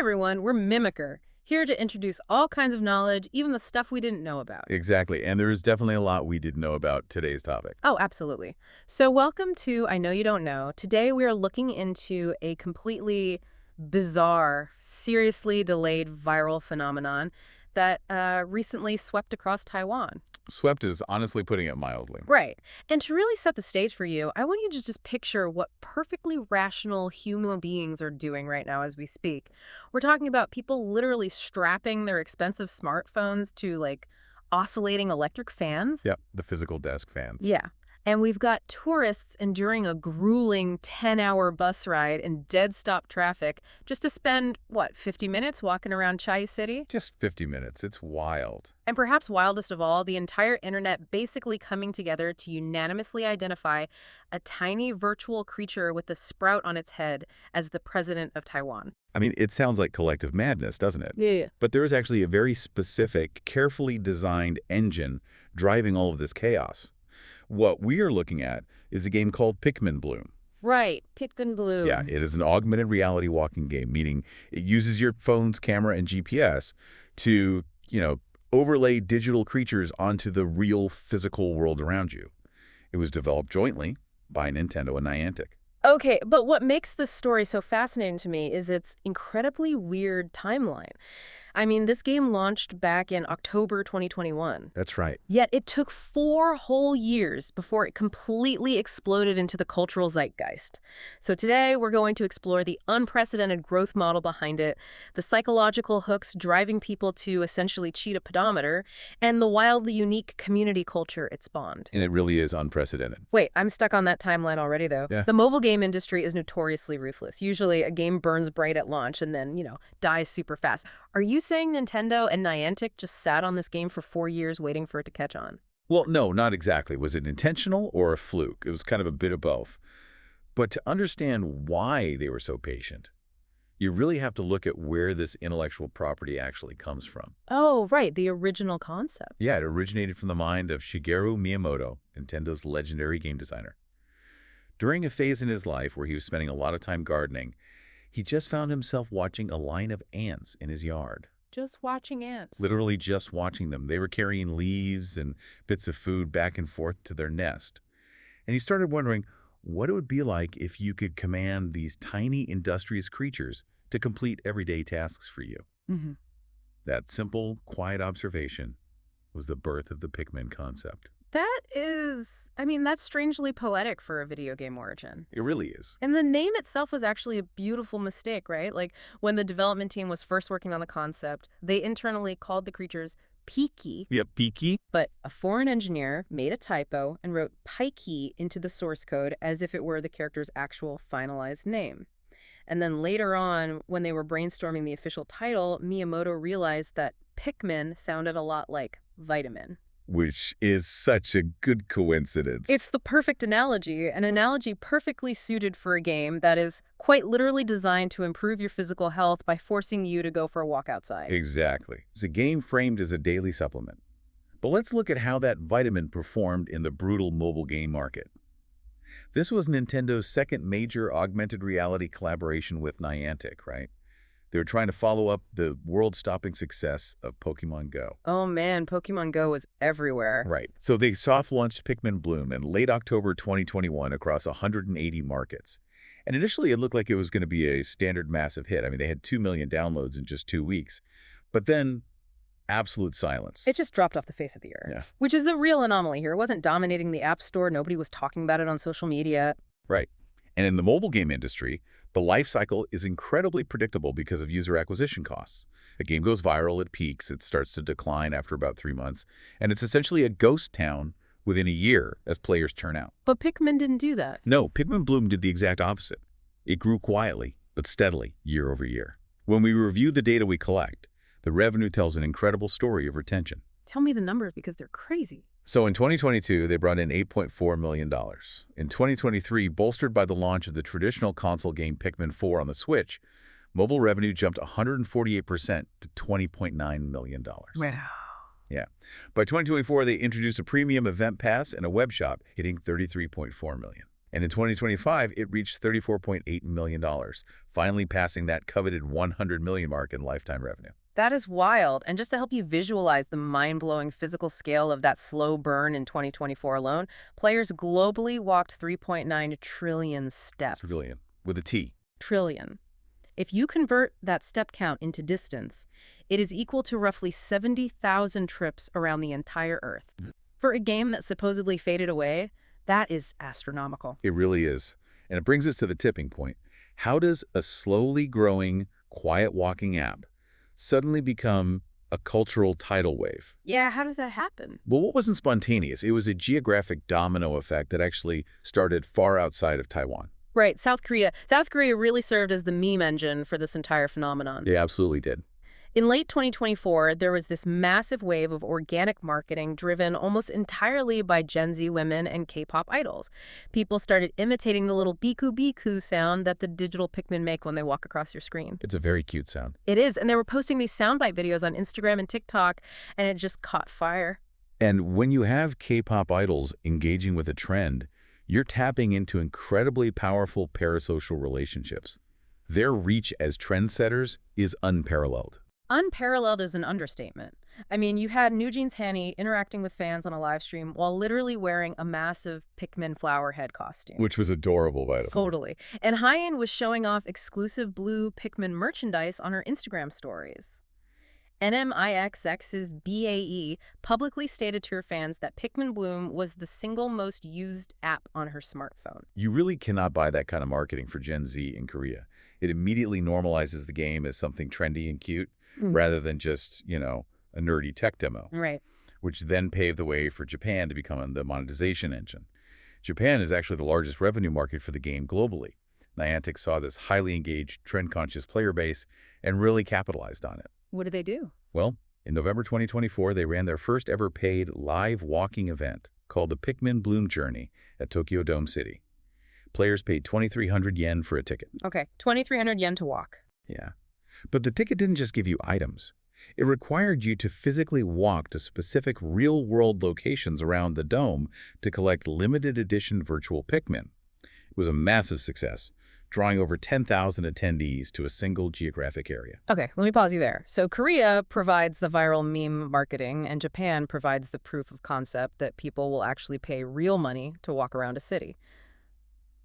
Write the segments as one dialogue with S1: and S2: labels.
S1: everyone, we're Mimicker, here to introduce all kinds of knowledge, even the stuff we didn't know about.
S2: Exactly, and there is definitely a lot we didn't know about today's topic.
S1: Oh, absolutely. So welcome to I Know You Don't Know. Today we are looking into a completely bizarre, seriously delayed viral phenomenon that recently swept across Taiwan.
S2: Swept is honestly putting it mildly.
S1: Right. And to really set the stage for you, I want you to just picture what perfectly rational human beings are doing right now as we speak. We're talking about people literally strapping their expensive smartphones to, like, oscillating electric fans.
S2: Yep, the physical desk fans.
S1: Yeah. And we've got tourists enduring a grueling 10-hour bus ride in dead-stop traffic just to spend, what, 50 minutes walking around Chiayi City?
S2: Just 50 minutes. It's wild.
S1: And perhaps wildest of all, the entire internet basically coming together to unanimously identify a tiny virtual creature with a sprout on its head as the president of Taiwan.
S2: I mean, it sounds like collective madness, doesn't it?
S1: Yeah.
S2: But there is actually a very specific, carefully designed engine driving all of this chaos. What we are looking at is a game called Pikmin Bloom.
S1: Right, Pikmin Bloom.
S2: Yeah, it is an augmented reality walking game, meaning it uses your phone's camera and GPS to, overlay digital creatures onto the real physical world around you. It was developed jointly by Nintendo and Niantic.
S1: Okay, but what makes this story so fascinating to me is its incredibly weird timeline. I mean, this game launched back in October 2021.
S2: That's right.
S1: Yet it took 4 whole years before it completely exploded into the cultural zeitgeist. So today we're going to explore the unprecedented growth model behind it, the psychological hooks driving people to essentially cheat a pedometer, and the wildly unique community culture it spawned.
S2: And it really is unprecedented.
S1: Wait, I'm stuck on that timeline already, though.
S2: Yeah.
S1: The mobile game industry is notoriously ruthless. Usually a game burns bright at launch and then, dies super fast. Are you saying Nintendo and Niantic just sat on this game for 4 years waiting for it to catch on?
S2: Well, no, not exactly. Was it intentional or a fluke? It was kind of a bit of both. But to understand why they were so patient, you really have to look at where this intellectual property actually comes from.
S1: Oh, right, the original concept.
S2: Yeah, it originated from the mind of Shigeru Miyamoto, Nintendo's legendary game designer. During a phase in his life where he was spending a lot of time gardening, he just found himself watching a line of ants in his yard.
S1: Just watching ants.
S2: Literally just watching them. They were carrying leaves and bits of food back and forth to their nest. And he started wondering what it would be like if you could command these tiny, industrious creatures to complete everyday tasks for you.
S1: Mm-hmm.
S2: That simple, quiet observation was the birth of the Pikmin concept.
S1: That's strangely poetic for a video game origin.
S2: It really is.
S1: And the name itself was actually a beautiful mistake, right? Like, when the development team was first working on the concept, they internally called the creatures Piki.
S2: Yep, Piki.
S1: But a foreign engineer made a typo and wrote Pikey into the source code as if it were the character's actual finalized name. And then later on, when they were brainstorming the official title, Miyamoto realized that Pikmin sounded a lot like vitamin.
S2: Which is such a good coincidence.
S1: It's the perfect analogy, an analogy perfectly suited for a game that is quite literally designed to improve your physical health by forcing you to go for a walk outside.
S2: Exactly. It's a game framed as a daily supplement. But let's look at how that vitamin performed in the brutal mobile game market. This was Nintendo's second major augmented reality collaboration with Niantic, right? They were trying to follow up the world-stopping success of Pokemon Go.
S1: Oh man, Pokemon Go was everywhere.
S2: Right. So they soft-launched Pikmin Bloom in late October 2021 across 180 markets. And initially it looked like it was going to be a standard massive hit. I mean, they had 2 million downloads in just 2 weeks. But then, absolute silence.
S1: It just dropped off the face of the earth.
S2: Yeah.
S1: Which is the real anomaly here. It wasn't dominating the App Store. Nobody was talking about it on social media.
S2: Right. And in the mobile game industry, the life cycle is incredibly predictable because of user acquisition costs. A game goes viral, it peaks, it starts to decline after about 3 months, and it's essentially a ghost town within a year as players turn out.
S1: But Pikmin didn't do that.
S2: No, Pikmin Bloom did the exact opposite. It grew quietly, but steadily, year over year. When we review the data we collect, the revenue tells an incredible story of retention.
S1: Tell me the numbers because they're crazy.
S2: So in 2022, they brought in $8.4 million. In 2023, bolstered by the launch of the traditional console game Pikmin 4 on the Switch, mobile revenue jumped 148% to $20.9 million.
S1: Wow.
S2: Yeah. By 2024, they introduced a premium event pass and a web shop, hitting $33.4 million. And in 2025, it reached $34.8 million, finally passing that coveted 100 million mark in lifetime revenue.
S1: That is wild. And just to help you visualize the mind-blowing physical scale of that slow burn in 2024 alone, players globally walked 3.9 trillion steps.
S2: Trillion, with a T.
S1: Trillion. If you convert that step count into distance, it is equal to roughly 70,000 trips around the entire Earth. For a game that supposedly faded away, that is astronomical.
S2: It really is. And it brings us to the tipping point. How does a slowly growing, quiet walking app suddenly become a cultural tidal wave?
S1: Yeah, how does that happen?
S2: Well, what wasn't spontaneous? It was a geographic domino effect that actually started far outside of Taiwan.
S1: Right, South Korea. South Korea really served as the meme engine for this entire phenomenon.
S2: They absolutely did.
S1: In late 2024, there was this massive wave of organic marketing driven almost entirely by Gen Z women and K-pop idols. People started imitating the little biku biku sound that the digital Pikmin make when they walk across your screen.
S2: It's a very cute sound.
S1: It is, and they were posting these soundbite videos on Instagram and TikTok, and it just caught fire.
S2: And when you have K-pop idols engaging with a trend, you're tapping into incredibly powerful parasocial relationships. Their reach as trendsetters is unparalleled.
S1: Unparalleled is an understatement. I mean, you had Nugent's Hanny interacting with fans on a live stream while literally wearing a massive Pikmin flower head costume.
S2: Which was adorable, by the way.
S1: Totally. And Hyen was showing off exclusive blue Pikmin merchandise on her Instagram stories. NMIXX's BAE publicly stated to her fans that Pikmin Bloom was the single most used app on her smartphone.
S2: You really cannot buy that kind of marketing for Gen Z in Korea. It immediately normalizes the game as something trendy and cute, rather than just, a nerdy tech demo.
S1: Right.
S2: Which then paved the way for Japan to become the monetization engine. Japan is actually the largest revenue market for the game globally. Niantic saw this highly engaged, trend-conscious player base and really capitalized on it.
S1: What did they do?
S2: Well, in November 2024, they ran their first ever paid live walking event called the Pikmin Bloom Journey at Tokyo Dome City. Players paid 2,300 yen for a ticket.
S1: Okay, 2,300 yen to walk.
S2: Yeah. But the ticket didn't just give you items. It required you to physically walk to specific real-world locations around the dome to collect limited edition virtual Pikmin. It was a massive success, drawing over 10,000 attendees to a single geographic area.
S1: Okay, let me pause you there. So Korea provides the viral meme marketing, and Japan provides the proof of concept that people will actually pay real money to walk around a city.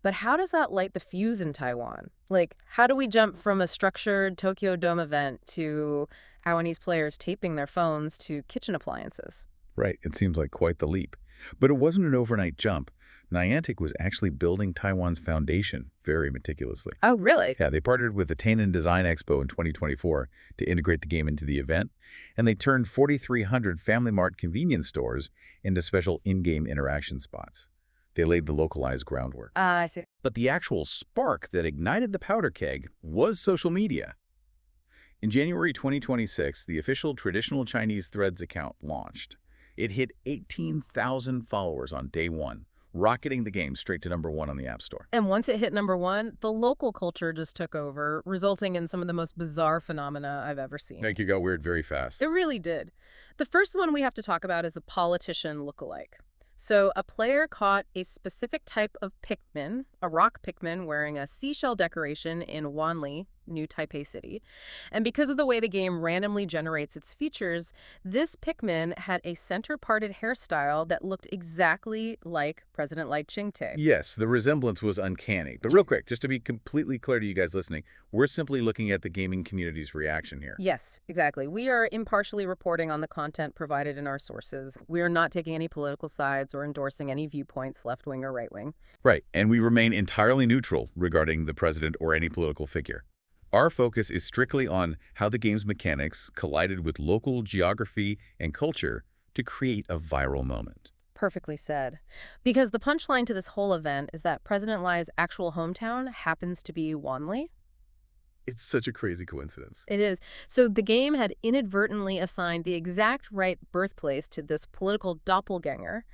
S1: But how does that light the fuse in Taiwan? Like, how do we jump from a structured Tokyo Dome event to Taiwanese players taping their phones to kitchen appliances?
S2: Right, it seems like quite the leap. But it wasn't an overnight jump. Niantic was actually building Taiwan's foundation very meticulously.
S1: Oh, really?
S2: Yeah, they partnered with the Tainan Design Expo in 2024 to integrate the game into the event, and they turned 4,300 Family Mart convenience stores into special in-game interaction spots. They laid the localized groundwork.
S1: I see.
S2: But the actual spark that ignited the powder keg was social media. In January 2026, the official traditional Chinese Threads account launched. It hit 18,000 followers on day one, rocketing the game straight to #1 on the App Store.
S1: And once it hit #1, the local culture just took over, resulting in some of the most bizarre phenomena I've ever seen.
S2: Like, it got weird very fast.
S1: It really did. The first one we have to talk about is the politician lookalike. So a player caught a specific type of Pikmin, a rock Pikmin wearing a seashell decoration in Wanli, New Taipei City. And because of the way the game randomly generates its features, this Pikmin had a center-parted hairstyle that looked exactly like President Lai Ching-te.
S2: Yes, the resemblance was uncanny. But real quick, just to be completely clear to you guys listening, we're simply looking at the gaming community's reaction here.
S1: Yes, exactly. We are impartially reporting on the content provided in our sources. We are not taking any political sides or endorsing any viewpoints, left-wing or right-wing.
S2: Right, and we remain entirely neutral regarding the president or any political figure. Our focus is strictly on how the game's mechanics collided with local geography and culture to create a viral moment.
S1: Perfectly said. Because the punchline to this whole event is that President Lai's actual hometown happens to be Wanli.
S2: It's such a crazy coincidence.
S1: It is. So the game had inadvertently assigned the exact right birthplace to this political doppelganger.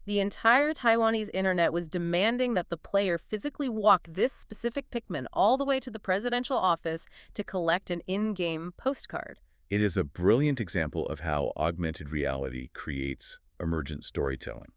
S1: The entire Taiwanese internet was demanding that the player physically walk this specific Pikmin all the way to the presidential office to collect an in-game postcard.
S2: It is a brilliant example of how augmented reality creates emergent storytelling.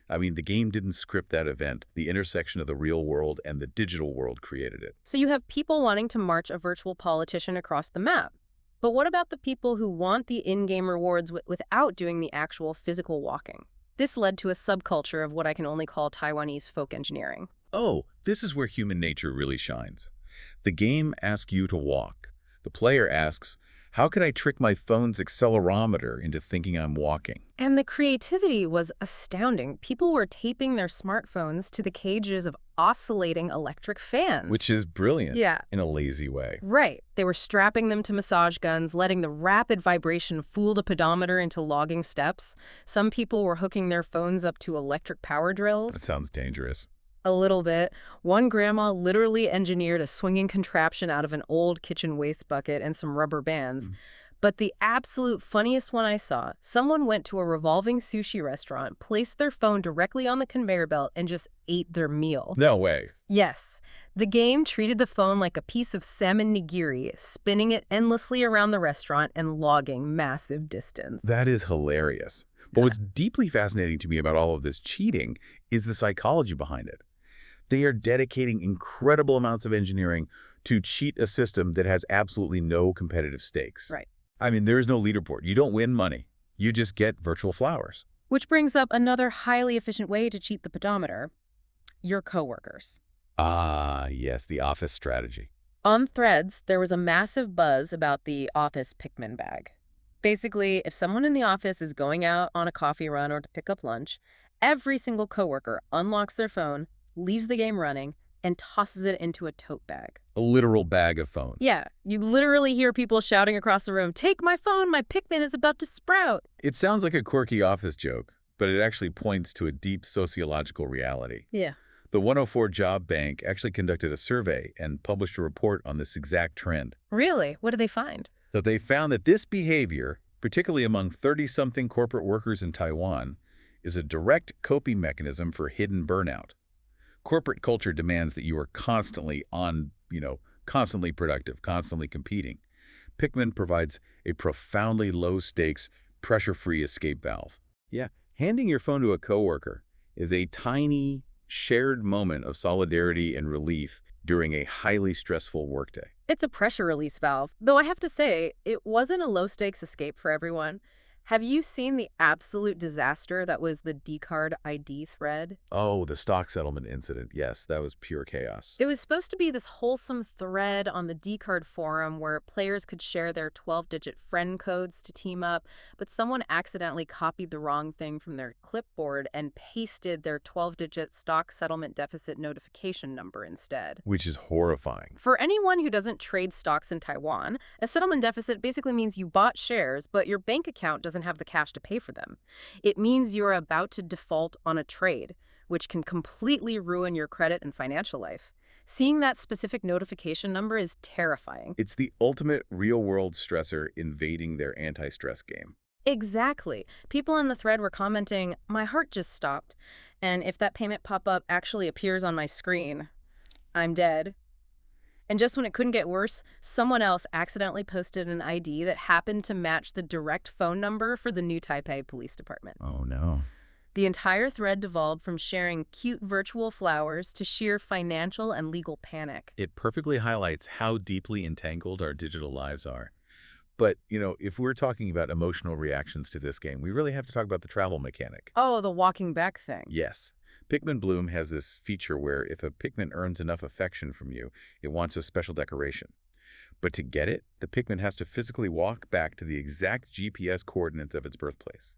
S2: I mean, the game didn't script that event. The intersection of the real world and the digital world created it.
S1: So you have people wanting to march a virtual politician across the map. But what about the people who want the in-game rewards without doing the actual physical walking? This led to a subculture of what I can only call Taiwanese folk engineering.
S2: Oh, this is where human nature really shines. The game asks you to walk. The player asks, how can I trick my phone's accelerometer into thinking I'm walking?
S1: And the creativity was astounding. People were taping their smartphones to the cages of oscillating electric fans.
S2: Which is brilliant,
S1: yeah,
S2: in a lazy way.
S1: right. They were strapping them to massage guns, letting the rapid vibration fool the pedometer into logging steps. Some people were hooking their phones up to electric power drills.
S2: That sounds dangerous.
S1: A little bit. One grandma literally engineered a swinging contraption out of an old kitchen waste bucket and some rubber bands. But the absolute funniest one I saw, someone went to a revolving sushi restaurant, placed their phone directly on the conveyor belt, and just ate their meal.
S2: No way.
S1: Yes. The game treated the phone like a piece of salmon nigiri, spinning it endlessly around the restaurant and logging massive distance.
S2: That is hilarious. But what's deeply fascinating to me about all of this cheating is the psychology behind it. They are dedicating incredible amounts of engineering to cheat a system that has absolutely no competitive stakes.
S1: Right.
S2: I mean, there is no leaderboard. You don't win money. You just get virtual flowers.
S1: Which brings up another highly efficient way to cheat the pedometer: your coworkers.
S2: Ah, yes, the office strategy.
S1: On Threads, there was a massive buzz about the office Pikmin bag. Basically, if someone in the office is going out on a coffee run or to pick up lunch, every single coworker unlocks their phone, leaves the game running, and tosses it into a tote bag.
S2: A literal bag of phones.
S1: Yeah, you literally hear people shouting across the room, "Take my phone, my Pikmin is about to sprout."
S2: It sounds like a quirky office joke, but it actually points to a deep sociological reality.
S1: Yeah.
S2: The 104 Job Bank actually conducted a survey and published a report on this exact trend.
S1: Really? What did they find?
S2: So they found that this behavior, particularly among 30-something corporate workers in Taiwan, is a direct coping mechanism for hidden burnout. Corporate culture demands that you are constantly constantly productive, constantly competing. Pikmin provides a profoundly low-stakes, pressure-free escape valve. Yeah, handing your phone to a coworker is a tiny, shared moment of solidarity and relief during a highly stressful workday.
S1: It's a pressure release valve, though I have to say, it wasn't a low-stakes escape for everyone. Have you seen the absolute disaster that was the Decard ID thread?
S2: Oh, the stock settlement incident. Yes, that was pure chaos.
S1: It was supposed to be this wholesome thread on the Decard forum where players could share their 12-digit friend codes to team up, but someone accidentally copied the wrong thing from their clipboard and pasted their 12-digit stock settlement deficit notification number instead.
S2: Which is horrifying.
S1: For anyone who doesn't trade stocks in Taiwan, a settlement deficit basically means you bought shares, but your bank account doesn't have the cash to pay for them. It means you're about to default on a trade, which can completely ruin your credit and financial life. Seeing that specific notification number is terrifying.
S2: It's the ultimate real-world stressor invading their anti-stress game.
S1: Exactly. People in the thread were commenting, "My heart just stopped, and if that payment pop-up actually appears on my screen, I'm dead." And just when it couldn't get worse, someone else accidentally posted an ID that happened to match the direct phone number for the new Taipei Police Department.
S2: Oh, no.
S1: The entire thread devolved from sharing cute virtual flowers to sheer financial and legal panic.
S2: It perfectly highlights how deeply entangled our digital lives are. But, if we're talking about emotional reactions to this game, we really have to talk about the travel mechanic.
S1: Oh, the walking back thing.
S2: Yes. Pikmin Bloom has this feature where if a Pikmin earns enough affection from you, it wants a special decoration. But to get it, the Pikmin has to physically walk back to the exact GPS coordinates of its birthplace.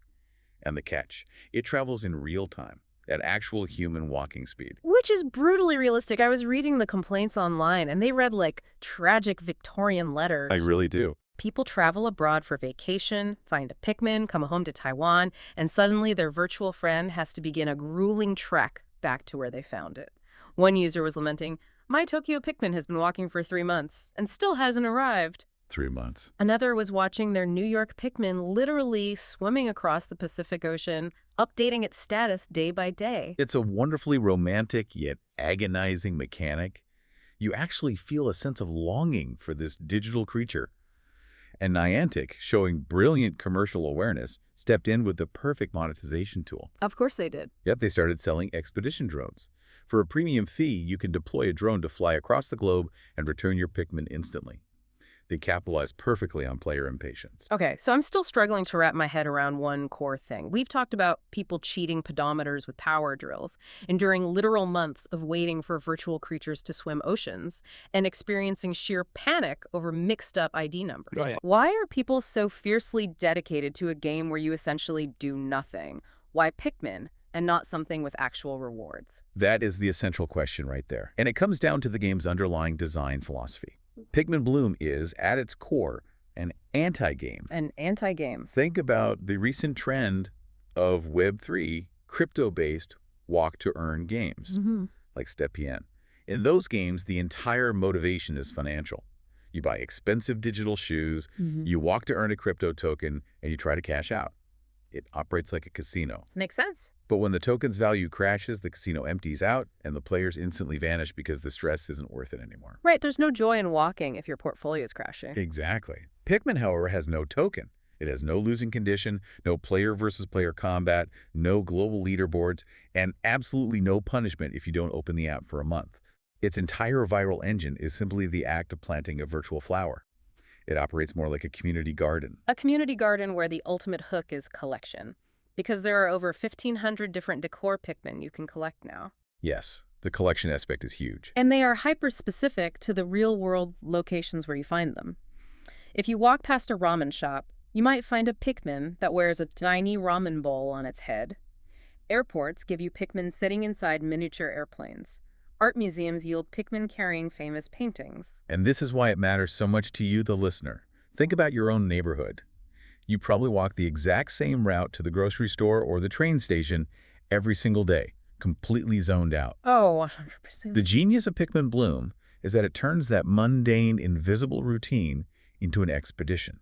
S2: And the catch, it travels in real time, at actual human walking speed.
S1: Which is brutally realistic. I was reading the complaints online, and they read like tragic Victorian letters.
S2: I really do.
S1: People travel abroad for vacation, find a Pikmin, come home to Taiwan, and suddenly their virtual friend has to begin a grueling trek back to where they found it. One user was lamenting, "My Tokyo Pikmin has been walking for 3 months and still hasn't arrived."
S2: 3 months.
S1: Another was watching their New York Pikmin literally swimming across the Pacific Ocean, updating its status day by day.
S2: It's a wonderfully romantic yet agonizing mechanic. You actually feel a sense of longing for this digital creature. And Niantic, showing brilliant commercial awareness, stepped in with the perfect monetization tool.
S1: Of course they did.
S2: Yep, they started selling expedition drones. For a premium fee, you can deploy a drone to fly across the globe and return your Pikmin instantly. They capitalized perfectly on player impatience.
S1: Okay, so I'm still struggling to wrap my head around one core thing. We've talked about people cheating pedometers with power drills, enduring literal months of waiting for virtual creatures to swim oceans, and experiencing sheer panic over mixed-up ID numbers.
S2: Oh, yeah.
S1: Why are people so fiercely dedicated to a game where you essentially do nothing? Why Pikmin, and not something with actual rewards?
S2: That is the essential question right there. And it comes down to the game's underlying design philosophy. Pikmin Bloom is, at its core, an anti-game.
S1: An anti-game.
S2: Think about the recent trend of Web3 crypto-based walk-to-earn games, like Stepien. In those games, the entire motivation is financial. You buy expensive digital shoes, you walk to earn a crypto token, and you try to cash out. It operates like a casino.
S1: Makes sense.
S2: But when the token's value crashes, the casino empties out, and the players instantly vanish because the stress isn't worth it anymore.
S1: Right, there's no joy in walking if your portfolio is crashing.
S2: Exactly. Pikmin, however, has no token. It has no losing condition, no player versus player combat, no global leaderboards, and absolutely no punishment if you don't open the app for a month. Its entire viral engine is simply the act of planting a virtual flower. It operates more like a community garden.
S1: A community garden where the ultimate hook is collection, because there are over 1,500 different decor Pikmin you can collect now.
S2: Yes, the collection aspect is huge.
S1: And they are hyper-specific to the real-world locations where you find them. If you walk past a ramen shop, you might find a Pikmin that wears a tiny ramen bowl on its head. Airports give you Pikmin sitting inside miniature airplanes. Art museums yield Pikmin carrying famous paintings.
S2: And this is why it matters so much to you, the listener. Think about your own neighborhood. You probably walk the exact same route to the grocery store or the train station every single day, completely zoned out.
S1: Oh, 100%.
S2: The genius of Pikmin Bloom is that it turns that mundane, invisible routine into an expedition.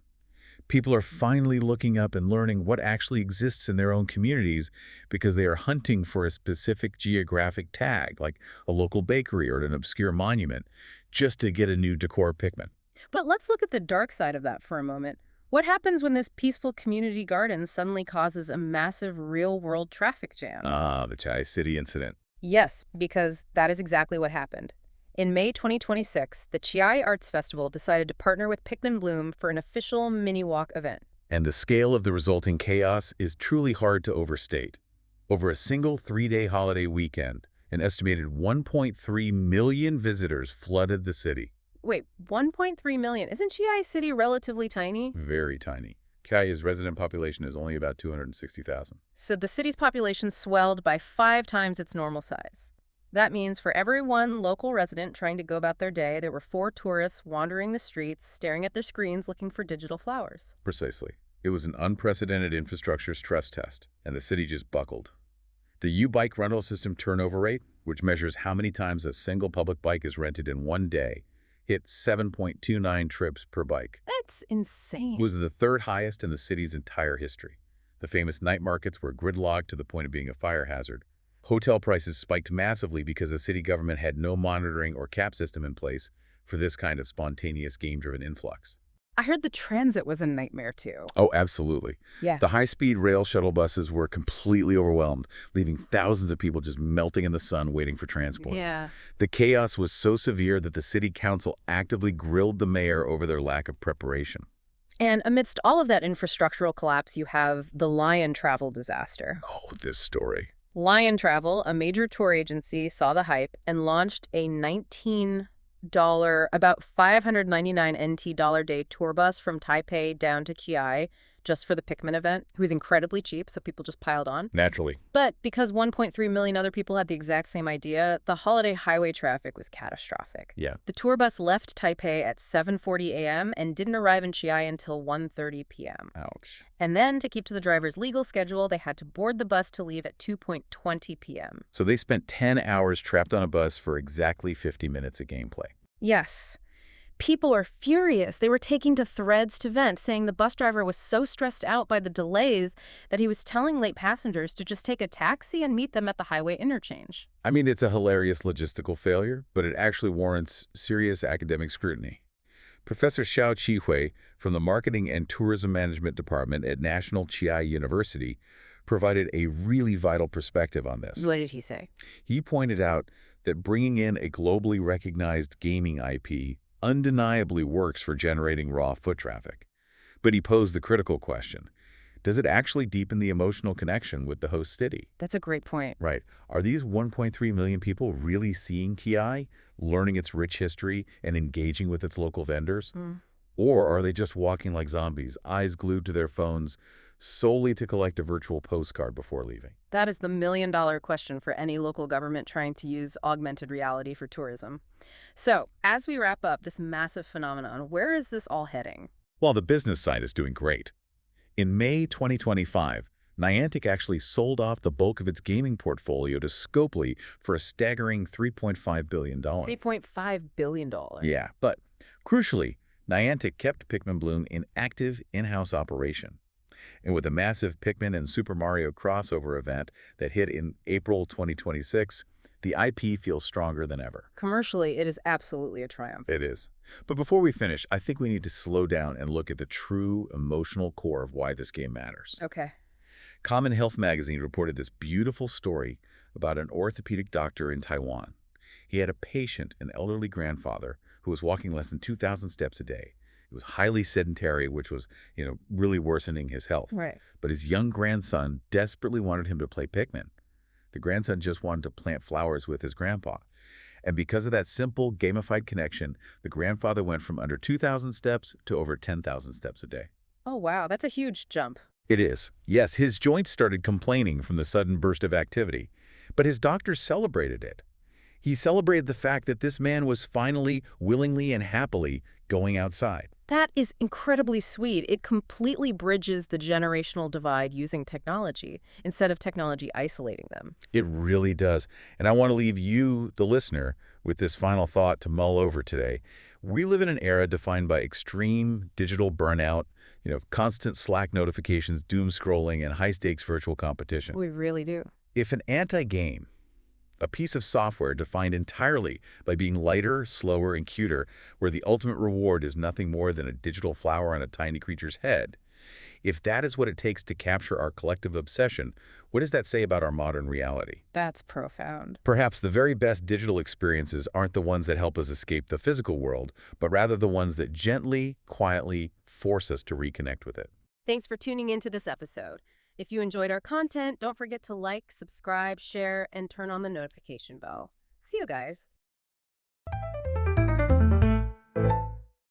S2: People are finally looking up and learning what actually exists in their own communities because they are hunting for a specific geographic tag, like a local bakery or an obscure monument, just to get a new decor Pikmin.
S1: But let's look at the dark side of that for a moment. What happens when this peaceful community garden suddenly causes a massive real-world traffic jam?
S2: The Chiayi City incident.
S1: Yes, because that is exactly what happened. In May 2026, the Chiayi Arts Festival decided to partner with Pikmin Bloom for an official mini-walk event.
S2: And the scale of the resulting chaos is truly hard to overstate. Over a single 3-day holiday weekend, an estimated 1.3 million visitors flooded the city.
S1: Wait, 1.3 million? Isn't Chiayi City relatively tiny?
S2: Very tiny. Chiayi's resident population is only about 260,000.
S1: So the city's population swelled by 5 times its normal size. That means for every one local resident trying to go about their day, there were 4 tourists wandering the streets, staring at their screens looking for digital flowers.
S2: Precisely. It was an unprecedented infrastructure stress test, and the city just buckled. The U-bike rental system turnover rate, which measures how many times a single public bike is rented in one day, hit 7.29 trips per bike.
S1: That's insane.
S2: It was the 3rd highest in the city's entire history. The famous night markets were gridlocked to the point of being a fire hazard. Hotel prices spiked massively because the city government had no monitoring or cap system in place for this kind of spontaneous game-driven influx.
S1: I heard the transit was a nightmare, too.
S2: Oh, absolutely.
S1: Yeah.
S2: The high-speed rail shuttle buses were completely overwhelmed, leaving thousands of people just melting in the sun waiting for transport.
S1: Yeah.
S2: The chaos was so severe that the city council actively grilled the mayor over their lack of preparation.
S1: And amidst all of that infrastructural collapse, you have the Lion Travel disaster.
S2: Oh, this story.
S1: Lion Travel, a major tour agency, saw the hype and launched a $19, about 599 NT dollar day tour bus from Taipei down to Chiayi just for the Pikmin event. It was incredibly cheap, so people just piled on.
S2: Naturally.
S1: But because 1.3 million other people had the exact same idea, the holiday highway traffic was catastrophic.
S2: Yeah.
S1: The tour bus left Taipei at 7:40 a.m. and didn't arrive in Chiayi until 1:30 p.m.
S2: Ouch.
S1: And then, to keep to the driver's legal schedule, they had to board the bus to leave at 2:20 p.m.
S2: So they spent 10 hours trapped on a bus for exactly 50 minutes of gameplay.
S1: Yes. People are furious. They were taking to threads to vent, saying the bus driver was so stressed out by the delays that he was telling late passengers to just take a taxi and meet them at the highway interchange.
S2: I mean, it's a hilarious logistical failure, but it actually warrants serious academic scrutiny. Professor Xiao Qihui from the Marketing and Tourism Management Department at National Chiayi University provided a really vital perspective on this.
S1: What did he say?
S2: He pointed out that bringing in a globally recognized gaming IP undeniably works for generating raw foot traffic. But he posed the critical question: does it actually deepen the emotional connection with the host city?
S1: That's a great point.
S2: Right. Are these 1.3 million people really seeing Chiayi, learning its rich history, and engaging with its local vendors? Or are they just walking like zombies, eyes glued to their phones, solely to collect a virtual postcard before leaving?
S1: That is the million-dollar question for any local government trying to use augmented reality for tourism. So, as we wrap up this massive phenomenon, where is this all heading?
S2: Well, the business side is doing great. In May 2025, Niantic actually sold off the bulk of its gaming portfolio to Scopely for a staggering $3.5 billion.
S1: $3.5 billion.
S2: Yeah, but crucially, Niantic kept Pikmin Bloom in active in-house operation. And with a massive Pikmin and Super Mario crossover event that hit in April 2026, the IP feels stronger than ever.
S1: Commercially, it is absolutely a triumph.
S2: It is. But before we finish, I think we need to slow down and look at the true emotional core of why this game matters.
S1: Okay.
S2: Common Health magazine reported this beautiful story about an orthopedic doctor in Taiwan. He had a patient, an elderly grandfather, who was walking less than 2,000 steps a day. He was highly sedentary, which was, really worsening his health.
S1: Right.
S2: But his young grandson desperately wanted him to play Pikmin. The grandson just wanted to plant flowers with his grandpa. And because of that simple, gamified connection, the grandfather went from under 2,000 steps to over 10,000 steps a day.
S1: Oh, wow. That's a huge jump.
S2: It is. Yes, his joints started complaining from the sudden burst of activity, but his doctor celebrated it. He celebrated the fact that this man was finally, willingly, and happily going outside.
S1: That is incredibly sweet. It completely bridges the generational divide using technology instead of technology isolating them.
S2: It really does. And I want to leave you, the listener, with this final thought to mull over today. We live in an era defined by extreme digital burnout, constant Slack notifications, doom scrolling, and high-stakes virtual competition.
S1: We really do.
S2: If an anti-game, a piece of software defined entirely by being lighter, slower, and cuter, where the ultimate reward is nothing more than a digital flower on a tiny creature's head, if that is what it takes to capture our collective obsession, what does that say about our modern reality?
S1: That's profound.
S2: Perhaps the very best digital experiences aren't the ones that help us escape the physical world, but rather the ones that gently, quietly force us to reconnect with it.
S1: Thanks for tuning into this episode. If you enjoyed our content, don't forget to like, subscribe, share, and turn on the notification bell. See you guys.